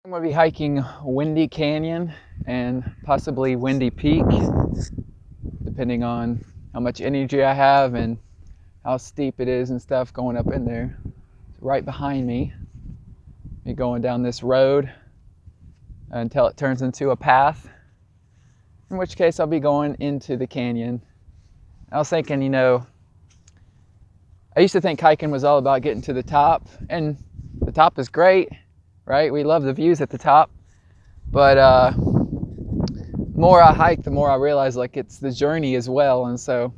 I'm going to be hiking Windy Canyon and possibly Windy Peak, depending on how much energy I have and how steep it is and stuff going up in there. It's right behind me. Me going down this road until it turns into a path, in which case I'll be going into the canyon. I was thinking, I used to think hiking was all about getting to the top, and the top is great, right? We love the views at the top, but more I hike, the more I realize it's the journey as well. And so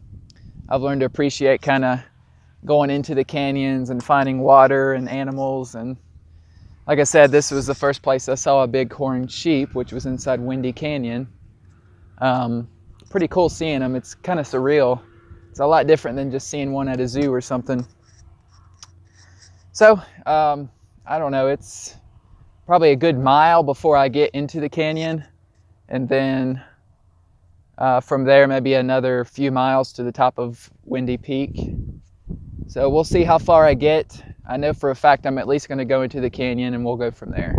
I've learned to appreciate kind of going into the canyons and finding water and animals. And like I said, this was the first place I saw a bighorn sheep, which was inside Windy Canyon. Pretty cool seeing them. It's kind of surreal. It's a lot different than just seeing one at a zoo or something. So I don't know, it's probably a good mile before I get into the canyon, and then from there maybe another few miles to the top of Windy Peak. So we'll see how far I get. I know for a fact I'm at least going to go into the canyon, and we'll go from there.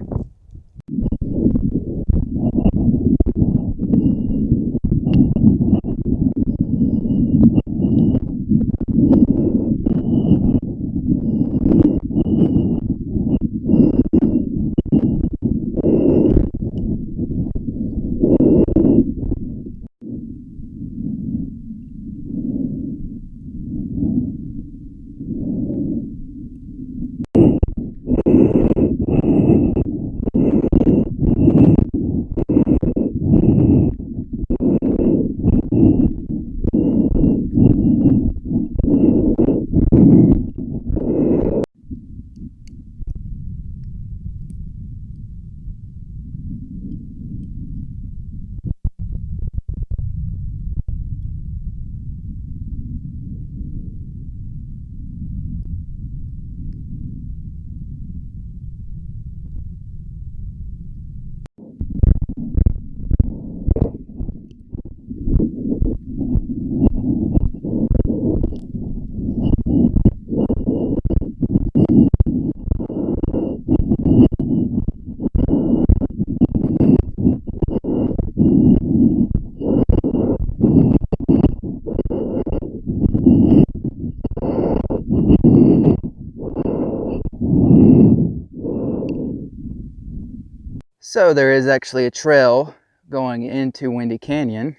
So there is actually a trail going into Windy Canyon,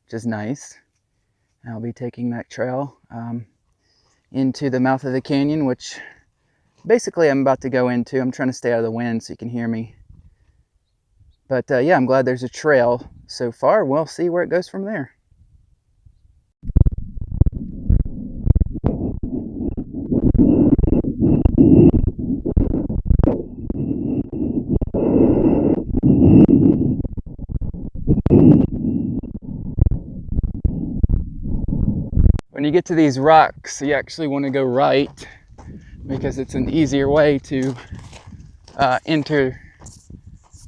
which is nice. I'll be taking that trail into the mouth of the canyon, which basically I'm about to go into. I'm trying to stay out of the wind so you can hear me. But yeah, I'm glad there's a trail so far. We'll see where it goes from there. When you get to these rocks, you actually want to go right because it's an easier way to enter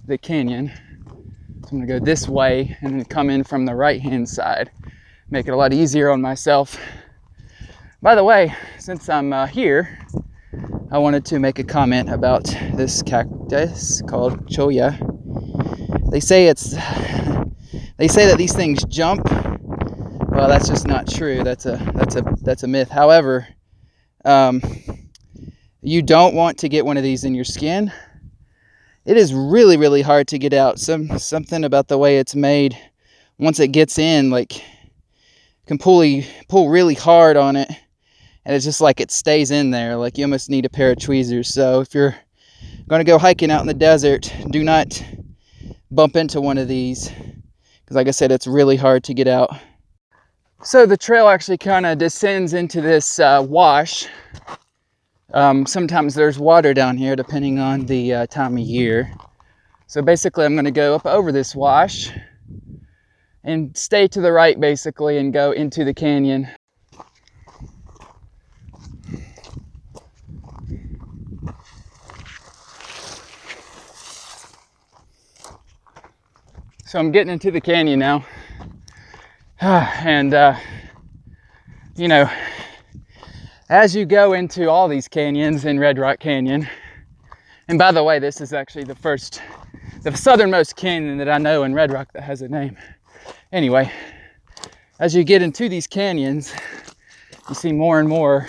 the canyon. So I'm going to go this way and then come in from the right hand side. Make it a lot easier on myself. By the way, since I'm here, I wanted to make a comment about this cactus called cholla. They say that these things jump. Well, that's just not true. That's a myth. However, you don't want to get one of these in your skin. It is really, really hard to get out. Something about the way it's made, once it gets in, can pull really hard on it, and it's just it stays in there. You almost need a pair of tweezers. So if you're going to go hiking out in the desert, do not bump into one of these, because like I said, it's really hard to get out. So the trail actually kind of descends into this wash. Sometimes there's water down here depending on the time of year. So basically I'm going to go up over this wash and stay to the right basically and go into the canyon. So I'm getting into the canyon now. And as you go into all these canyons in Red Rock Canyon, And by the way, this is actually the southernmost canyon that I know in Red Rock that has a name. Anyway, as you get into these canyons, you see more and more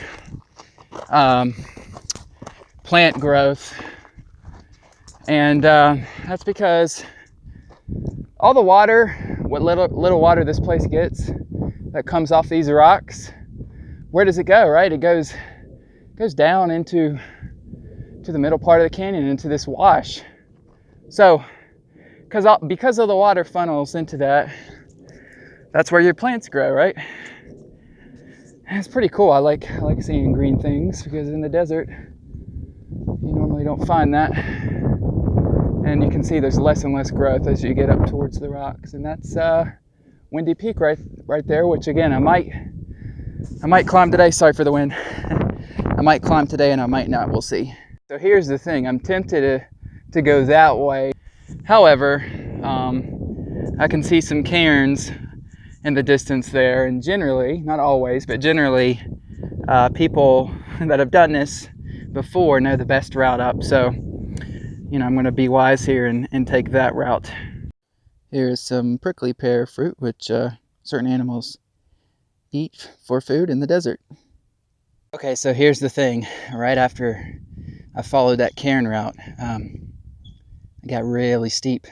plant growth. And that's because all the water, what little water this place gets that comes off these rocks, where does it go, right? It goes down into the middle part of the canyon, into this wash. So because of the water funnels into that's where your plants grow, right? And it's pretty cool. I like seeing green things, because in the desert you normally don't find that. And you can see there's less and less growth as you get up towards the rocks. And that's Windy Peak right there, which again, I might climb today. Sorry for the wind. I might climb today and I might not, we'll see. So here's the thing, I'm tempted to go that way. However, I can see some cairns in the distance there, and generally, not always, but generally, people that have done this before know the best route up. So, I'm going to be wise here and take that route. Here's some prickly pear fruit, which certain animals eat for food in the desert. Okay, so here's the thing. Right after I followed that cairn route, it got really steep.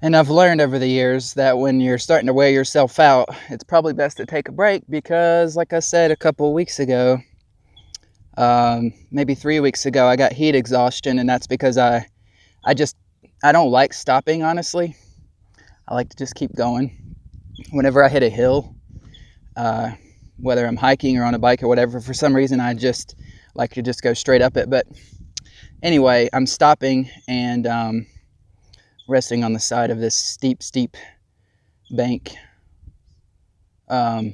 And I've learned over the years that when you're starting to wear yourself out, it's probably best to take a break, because like I said a couple of weeks ago, maybe 3 weeks ago, I got heat exhaustion, and that's because I don't like stopping, honestly. I like to just keep going. Whenever I hit a hill, whether I'm hiking or on a bike or whatever, for some reason I just like to just go straight up it. But anyway, I'm stopping and resting on the side of this steep bank. Could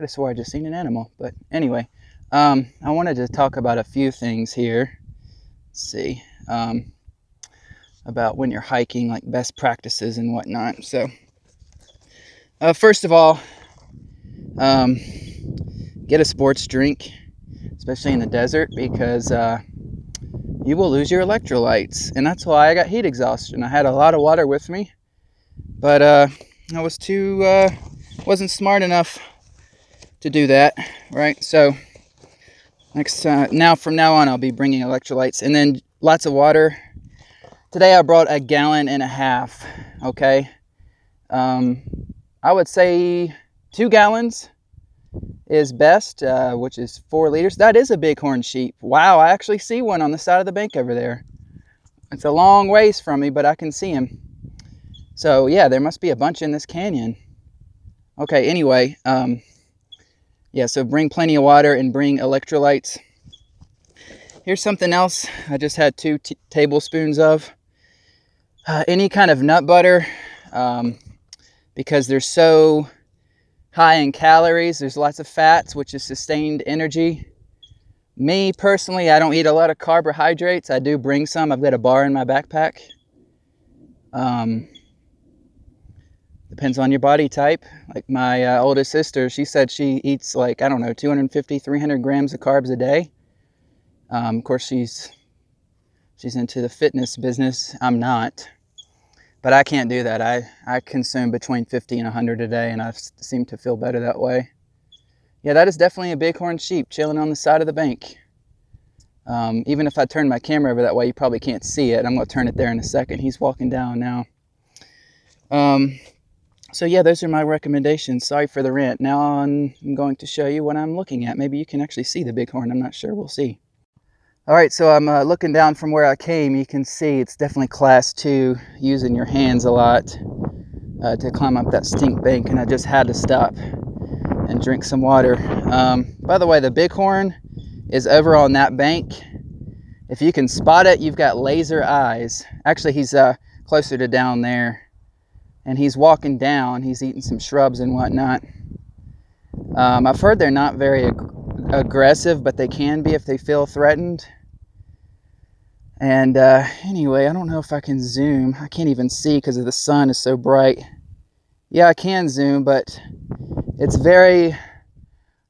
have swore I just seen an animal, but anyway, I wanted to talk about a few things here. Let's see, about when you're hiking, like best practices and whatnot. So first of all, get a sports drink, especially in the desert, because you will lose your electrolytes, and that's why I got heat exhaustion. I had a lot of water with me, but I wasn't smart enough to do that, right? So from now on, I'll be bringing electrolytes, and then lots of water. Today I brought 1.5 gallons, okay? I would say 2 gallons is best, which is 4 liters. That is a bighorn sheep. Wow, I actually see one on the side of the bank over there. It's a long ways from me, but I can see him. So yeah, there must be a bunch in this canyon. Okay, anyway, yeah, so bring plenty of water and bring electrolytes. Here's something else I just had 2 tablespoons of. Any kind of nut butter, because they're so high in calories. There's lots of fats, which is sustained energy. Me personally, I don't eat a lot of carbohydrates. I do bring some. I've got a bar in my backpack. Depends on your body type. Like my oldest sister, she said she eats 250, 300 grams of carbs a day. Of course, she's into the fitness business. I'm not. But I can't do that. I consume between 50 and 100 a day, and I seem to feel better that way. Yeah, that is definitely a bighorn sheep chilling on the side of the bank. Even if I turn my camera over that way, you probably can't see it. I'm going to turn it there in a second. He's walking down now. So yeah, those are my recommendations. Sorry for the rant. Now I'm going to show you what I'm looking at. Maybe you can actually see the bighorn. I'm not sure. We'll see. All right, so I'm looking down from where I came. You can see it's definitely class 2, using your hands a lot to climb up that steep bank, and I just had to stop and drink some water. By the way, the bighorn is over on that bank. If you can spot it, you've got laser eyes. Actually, he's closer to down there, and he's walking down. He's eating some shrubs and whatnot. I've heard they're not very aggressive, but they can be if they feel threatened. And anyway, I don't know if I can zoom. I can't even see because the sun is so bright. Yeah, I can zoom, but it's very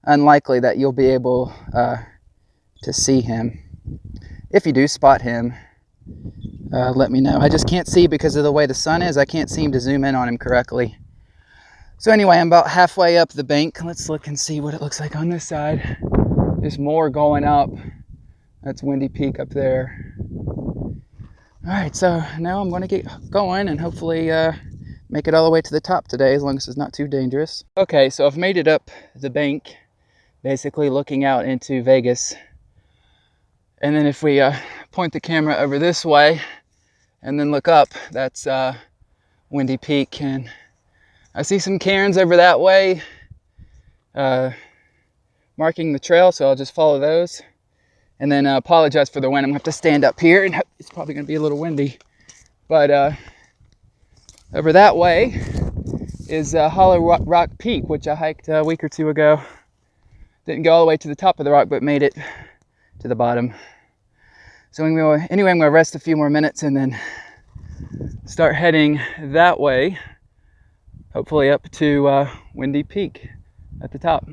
unlikely that you'll be able to see him. if you do spot him, let me know. I just can't see because of the way the sun is. I can't seem to zoom in on him correctly. So anyway, I'm about halfway up the bank. Let's look and see what it looks like on this side. There's more going up. That's Windy Peak up there. All right, so now I'm going to get going and hopefully make it all the way to the top today, as long as it's not too dangerous. Okay, so I've made it up the bank, basically looking out into Vegas. And then if we point the camera over this way and then look up, that's Windy Peak. And I see some cairns over that way marking the trail, so I'll just follow those. And then apologize for the wind. I'm gonna have to stand up here, and it's probably gonna be a little windy. But over that way is Hollow Rock Peak, which I hiked a week or two ago. Didn't go all the way to the top of the rock, but made it to the bottom. So anyway, I'm gonna rest a few more minutes and then start heading that way, hopefully up to Windy Peak at the top.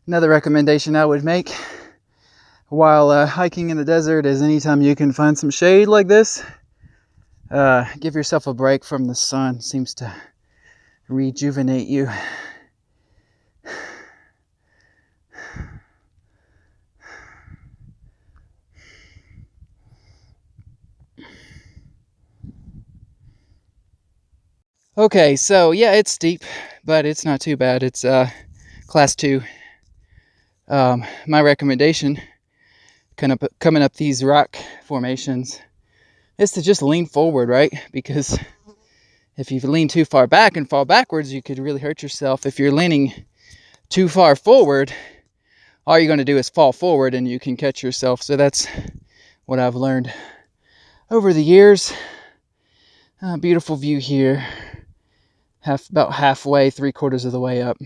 Another recommendation I would make while hiking in the desert is anytime you can find some shade like this, give yourself a break from the sun. It seems to rejuvenate you. Okay, so yeah, it's steep, but it's not too bad. It's class 2. My recommendation coming up these rock formations is to just lean forward, right? Because if you lean too far back and fall backwards, you could really hurt yourself. If you're leaning too far forward, all you're going to do is fall forward and you can catch yourself. So that's what I've learned over the years. Beautiful view here. About halfway, 3/4 of the way up.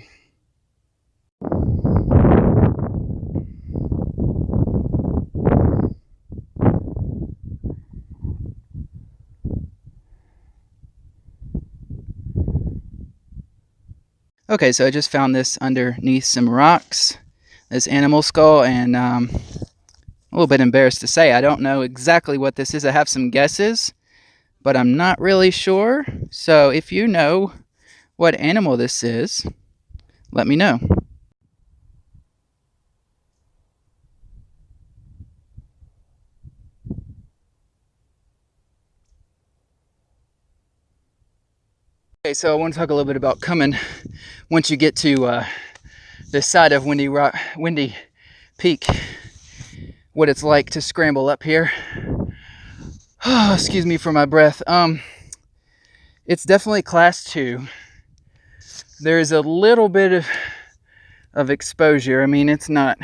Okay, so I just found this underneath some rocks, this animal skull, and I'm a little bit embarrassed to say I don't know exactly what this is. I have some guesses, but I'm not really sure. So if you know what animal this is, let me know. Okay, so I want to talk a little bit about coming once you get to this side of Windy Peak, what it's like to scramble up here. Oh, excuse me for my breath. It's definitely class 2. There's a little bit of exposure. I mean, it's not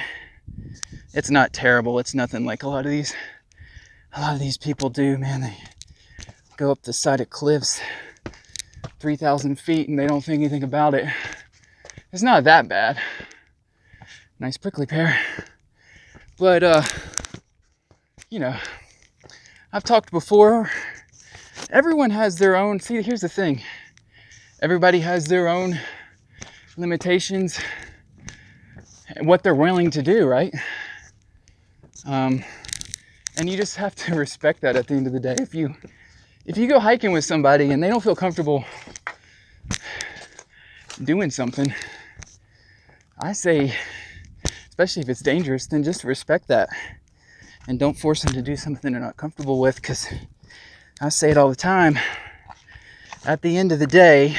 terrible. It's nothing like a lot of these people do, man. They go up the side of cliffs 3,000 feet and they don't think anything about it. It's not that bad. Nice prickly pear. But you know, I've talked before. Everyone has their own, see, here's the thing. Everybody has their own limitations and what they're willing to do, right? And you just have to respect that at the end of the day. If you go hiking with somebody and they don't feel comfortable doing something, I say, especially if it's dangerous, then just respect that and don't force them to do something they're not comfortable with, because I say it all the time. At the end of the day,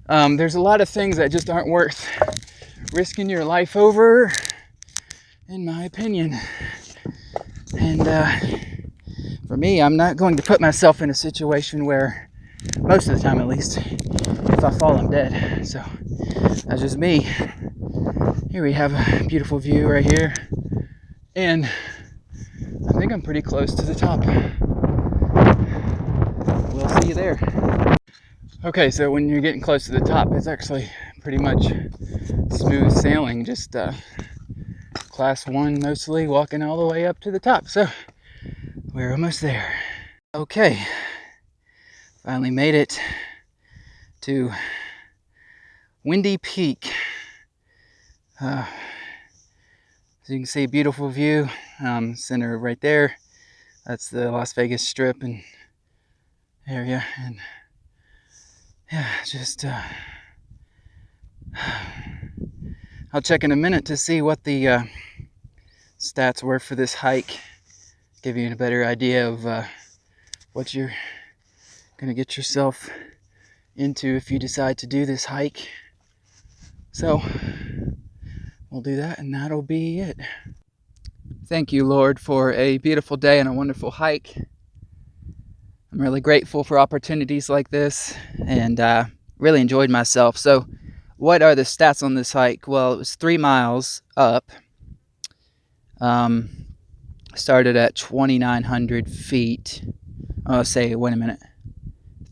there's a lot of things that just aren't worth risking your life over, in my opinion. And for me, I'm not going to put myself in a situation where Most of the time, at least. If I fall, I'm dead. So that's just me. Here we have a beautiful view right here. And I think I'm pretty close to the top. We'll see you there. Okay, so when you're getting close to the top, it's actually pretty much smooth sailing. Just class 1 mostly, walking all the way up to the top. So we're almost there. Okay, finally made it to Windy Peak. As you can see, beautiful view. Center right there. That's the Las Vegas Strip and area. And yeah, just I'll check in a minute to see what the stats were for this hike. Give you a better idea of what you're gonna get yourself into if you decide to do this hike. So we'll do that, and that'll be it. Thank you, Lord, for a beautiful day and a wonderful hike. I'm really grateful for opportunities like this, and really enjoyed myself. So what are the stats on this hike? Well, it was 3 miles up. Started at 2,900 feet. Oh, wait a minute.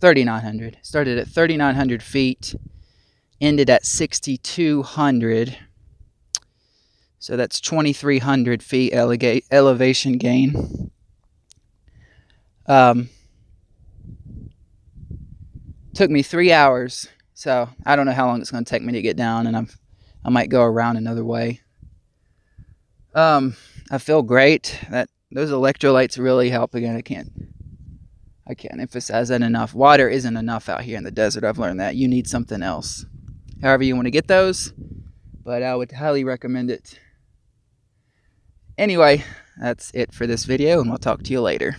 3,900. Started at 3,900 feet. Ended at 6,200. So that's 2,300 feet elevation gain. Took me 3 hours. So I don't know how long it's going to take me to get down, and I might go around another way. I feel great. Those electrolytes really help. Again, I can't emphasize that enough. Water isn't enough out here in the desert. I've learned that. You need something else. However you want to get those, but I would highly recommend it. Anyway, that's it for this video, and we'll talk to you later.